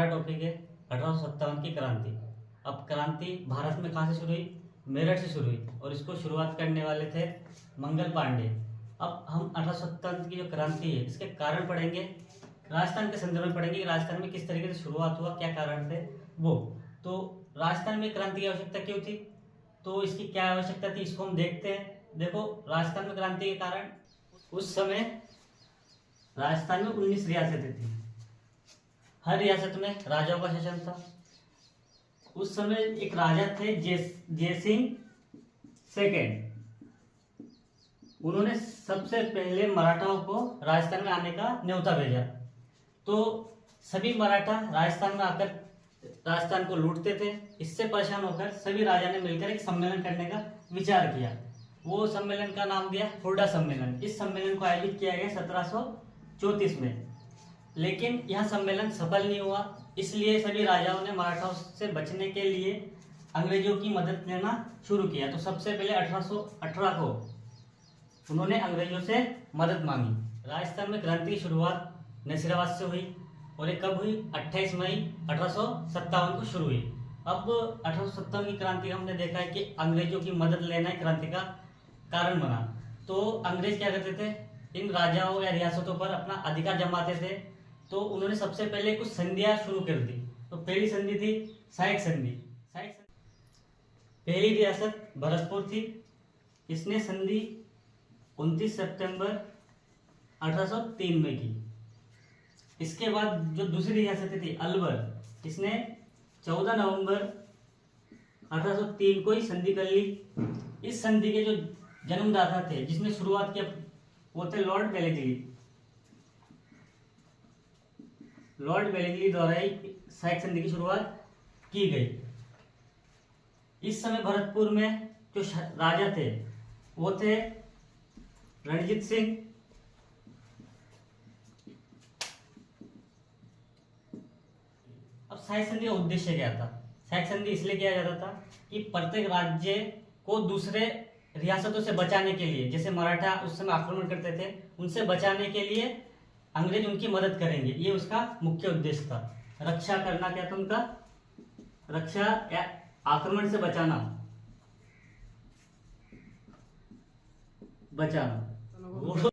हमारा टॉपिक है 1857 की क्रांति। अब क्रांति भारत में कहाँ से शुरू हुई? मेरठ से शुरू हुई और इसको शुरुआत करने वाले थे मंगल पांडे। अब हम 1857 की जो क्रांति है इसके कारण पढ़ेंगे, राजस्थान के संदर्भ में पढ़ेंगे कि राजस्थान में किस तरीके से शुरुआत हुआ, क्या कारण थे वो। तो राजस्थान में क्रांति की आवश्यकता क्यों थी, तो इसकी क्या आवश्यकता थी, इसको हम देखते हैं। देखो, राजस्थान में क्रांति के कारण उस समय राजस्थान में 19 रियासतें थी। हर रियासत में राजाओं का शासन था। उस समय एक राजा थे जयसिंह सेकेंड। उन्होंने सबसे पहले मराठाओं को राजस्थान में आने का न्योता भेजा। तो सभी मराठा राजस्थान में आकर राजस्थान को लूटते थे। इससे परेशान होकर सभी राजा ने मिलकर एक सम्मेलन करने का विचार किया। वो सम्मेलन का नाम दिया हुड्डा सम्मेलन। इस सम्मेलन को आयोजित किया गया 1734 में, लेकिन यह सम्मेलन सफल नहीं हुआ। इसलिए सभी राजाओं ने मराठाओं से बचने के लिए अंग्रेजों की मदद लेना शुरू किया। तो सबसे पहले 1818 को उन्होंने अंग्रेजों से मदद मांगी। राजस्थान में क्रांति की शुरुआत नसीराबाद से हुई और ये कब हुई? 28 मई 1857 को शुरू हुई। अब 1857 की क्रांति हमने देखा है कि अंग्रेजों की मदद लेना क्रांति का कारण बना। तो अंग्रेज क्या करते थे, इन राजाओं या रियासतों पर अपना अधिकार जमाते थे। तो उन्होंने सबसे पहले कुछ संधियां शुरू कर दी। तो पहली संधि थी सहायक संधि। पहली रियासत भरतपुर थी। इसने संधि 29 सितंबर 1803 में की। इसके बाद जो दूसरी रियासत थी अलवर, इसने 14 नवंबर 1803 को ही संधि कर ली। इस संधि के जो जन्मदाता थे, जिसने शुरुआत किया, वो थे लॉर्ड वेलेस्ली। लॉर्ड वेलेस्ली द्वारा ही सहायक संधि की शुरुआत की गई। इस समय भरतपुर में जो राजा थे वो थे रणजीत सिंह। अब सहायक संधि का उद्देश्य क्या था? सहायक संधि इसलिए किया जाता था कि प्रत्येक राज्य को दूसरे रियासतों से बचाने के लिए, जैसे मराठा उस समय आक्रमण करते थे, उनसे बचाने के लिए अंग्रेज उनकी मदद करेंगे। ये उसका मुख्य उद्देश्य था। रक्षा करना क्या था उनका? रक्षा या आक्रमण से बचाना।